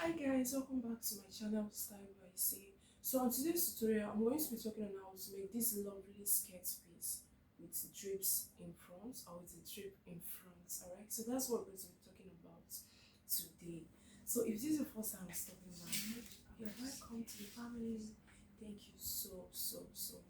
Hi guys, welcome back to my channel Style by C. So on today's tutorial, I'm going to be talking on how to make this lovely skirt piece with drapes in front or with a drape in front. Alright, so that's what we're going to be talking about today. So if this is your first time stopping by, you're welcome to the family. Thank you so much.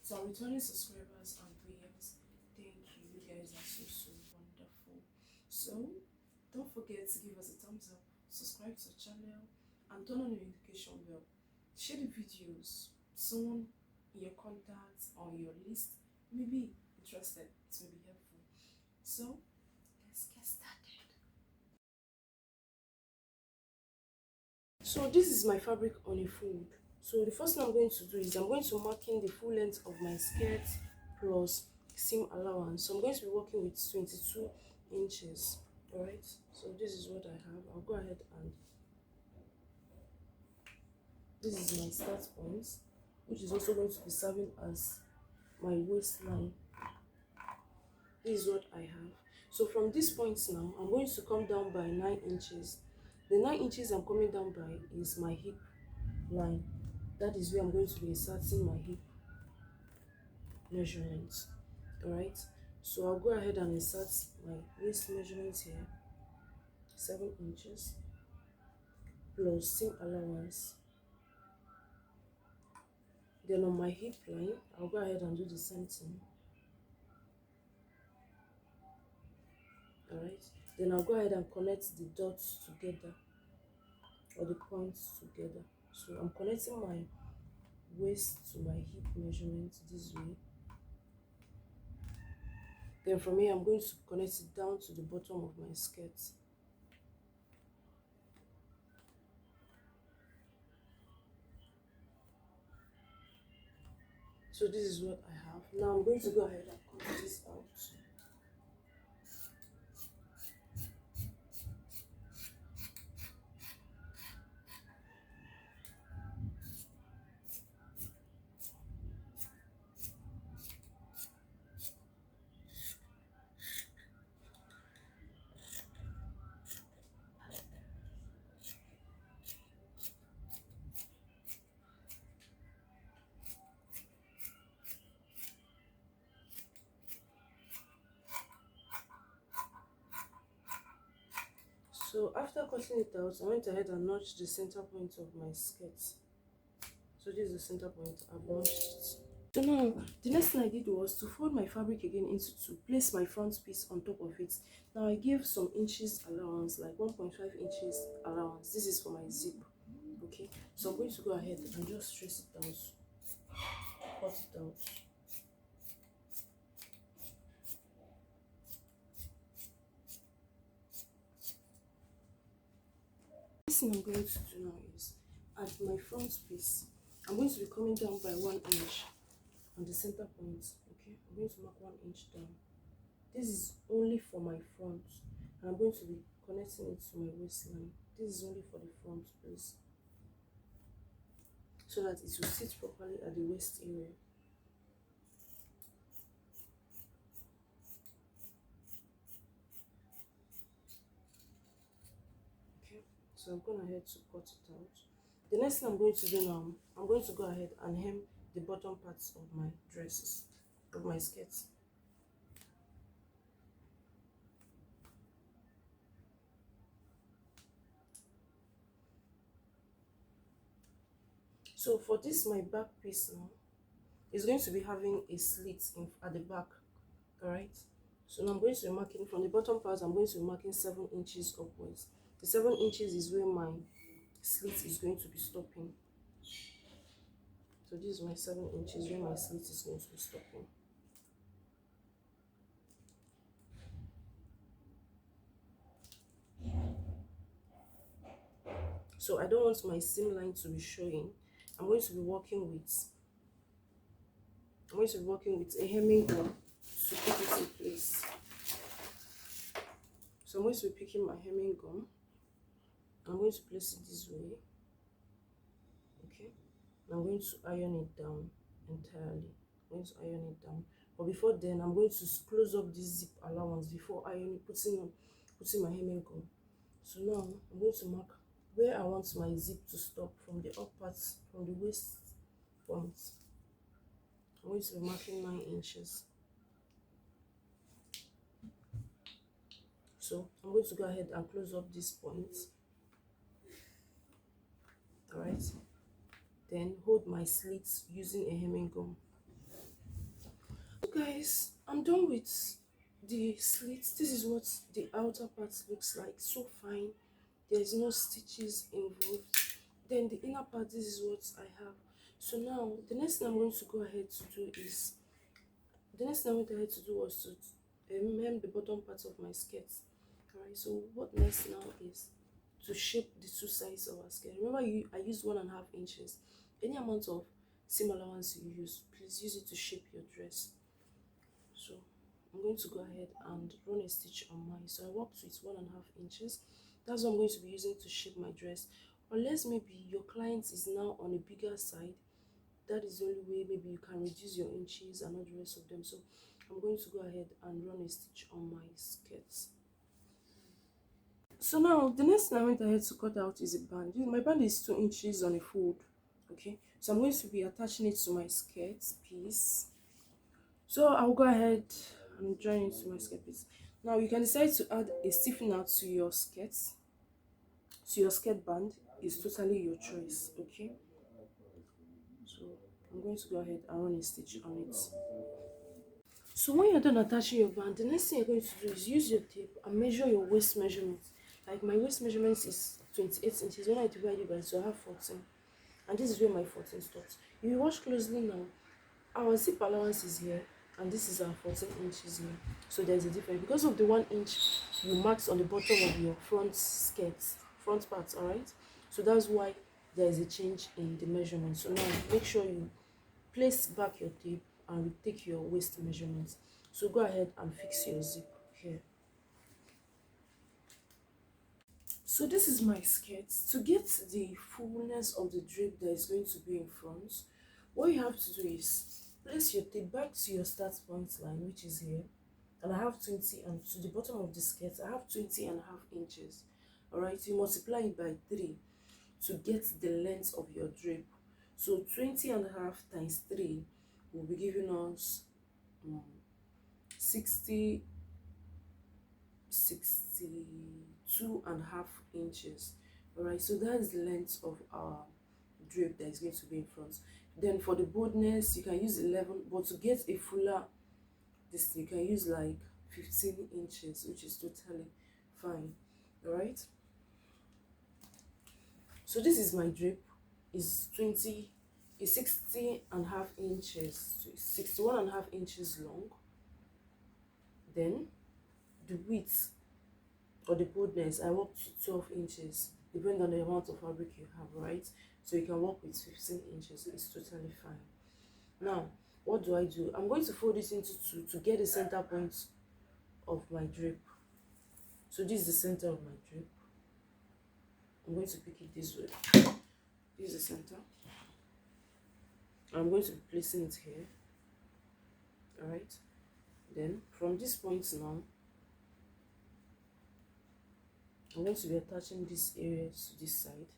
So our returning subscribers and viewers, thank you. You guys are so wonderful. So don't forget to give us a thumbs up, subscribe to the channel, and turn on the notification bell. Share the videos. Someone in your contacts or your list may be interested. It may be helpful. So let's get started. So this is my fabric on a fold. So the first thing I'm going to do is I'm going to mark in the full length of my skirt plus seam allowance. So I'm going to be working with 22 inches. Alright, so this is what I have. I'll go ahead and this is my start point, which is also going to be serving as my waistline. This is what I have. So from this point now, I'm going to come down by 9 inches. The 9 inches I'm coming down by is my hip line. That is where I'm going to be inserting my hip measurements. Alright, so I'll go ahead and insert my waist measurement here, 7 inches plus seam allowance. Then on my hip line, I'll go ahead and do the same thing. Alright, then I'll go ahead and connect the dots together or the points together. So I'm connecting my waist to my hip measurement this way. Then from here, I'm going to connect it down to the bottom of my skirt. So this is what I have. Now I'm going to go ahead and cut this out. So after cutting it out, I went ahead and notched the center point of my skirt. So this is the center point. I've notched it. So now the next thing I did was to fold my fabric again into two, place my front piece on top of it. Now I gave some inches allowance, like 1.5 inches allowance. This is for my zip. Okay, so I'm going to go ahead and just trace it down, cut it out. This thing I'm going to do now is at my front piece, I'm going to be coming down by 1 inch on the center point. Okay, I'm going to mark 1 inch down. This is only for my front, and I'm going to be connecting it to my waistline. This is only for the front piece, so that it will sit properly at the waist area. Okay, so I'm going ahead to cut it out. The next thing I'm going to do now, I'm going to go ahead and hem the bottom parts of my dresses, of my skirts. So for this, my back piece now is going to be having a slit at the back. All right, so now I'm going to be marking from the bottom part. I'm going to be marking 7 inches upwards. The 7 inches is where my slit is going to be stopping. So this is my 7 inches where my slit is going to be stopping. So I don't want my seam line to be showing. I'm going to be working with a hemming gun to put it in place. So I'm going to be picking my hemming gun. I'm going to place it this way. Okay, I'm going to iron it down entirely. I'm going to iron it down, but before then I'm going to close up this zip allowance before ironing, putting my hemming gun. So now I'm going to mark where I want my zip to stop from the up part, from the waist point. I'm going to be marking 9 inches. So I'm going to go ahead and close up this point. All right. Then hold my slits using a hemming gum. So guys, I'm done with the slits. This is what the outer part looks like. So fine. There's no stitches involved. Then the inner part, this is what I have. So now the next thing I'm going to go ahead to do is was to hem the bottom part of my skirt. Alright, so what next now is to shape the two sides of our skirt. Remember, I used 1.5 inches. Any amount of seam allowance you use, please use it to shape your dress. So I'm going to go ahead and run a stitch on mine. So I worked with 1.5 inches. That's what I'm going to be using to shape my dress. Unless maybe your client is now on a bigger side, that is the only way maybe you can reduce your inches and all the rest of them. So I'm going to go ahead and run a stitch on my skirts. So now the next thing I went ahead to cut out is a band. My band is 2 inches on a fold. Okay, so I'm going to be attaching it to my skirt piece. So I'll go ahead and join it to my skirt piece. Now you can decide to add a stiffener to your skirts, to your skirt band. Is totally your choice. Okay, so I'm going to go ahead and run a stitch on it. So when you're done attaching your band, the next thing you're going to do is use your tape and measure your waist measurement. Like my waist measurement is 28 inches. When I divide it by 2, I have 14. And this is where my 14 stops. If you watch closely now, our zip allowance is here, and this is our 14 inches here. So there's a difference. Because of the 1 inch you marked on the bottom of your front skirt, front part, alright? So that's why there is a change in the measurement. So now make sure you place back your tape and take your waist measurements. So go ahead and fix your zip here. So this is my skirt. To get the fullness of the drape that is going to be in front, what you have to do is place your tape back to your start point line, which is here, and I have 20, and to the bottom of the skirt I have 20.5 inches. All right, you multiply it by 3 to get the length of your drape. So 20.5 times 3 will be giving us 62.5 inches. All right, so that's the length of our drape that is going to be in front. Then for the boldness, you can use 11, but to get a fuller this, you can use like 15 inches, which is totally fine. All right, so this is my drape. Is 60.5 inches, so 61.5 inches long. Then the width or the boldness, I work to 12 inches, depending on the amount of fabric you have, right? So you can work with 15 inches, it's totally fine. Now, what do? I'm going to fold this into 2 to get the center point of my drape. So this is the center of my drape. I'm going to pick it this way. This is the center. I'm going to be placing it here. All right. Then from this point now, I'm going to be attaching this area to this side.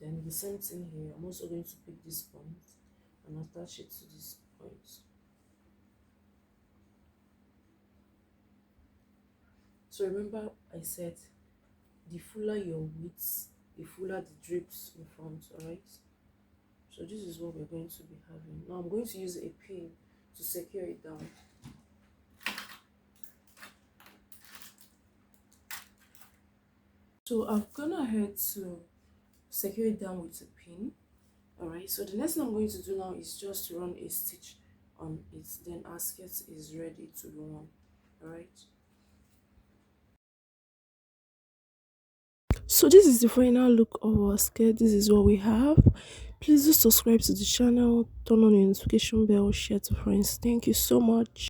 Then the same thing here. I'm also going to pick this point and attach it to this point. So remember I said the fuller your width, the fuller the drapes in front, alright? So this is what we're going to be having. Now I'm going to use a pin to secure it down. So I've gone ahead to secure it down with a pin. Alright, so the next thing I'm going to do now is just to run a stitch on it. Then our skirt is ready to be worn. Alright. So this is the final look of our skirt. This is what we have. Please do subscribe to the channel, turn on your notification bell, share to friends. Thank you so much.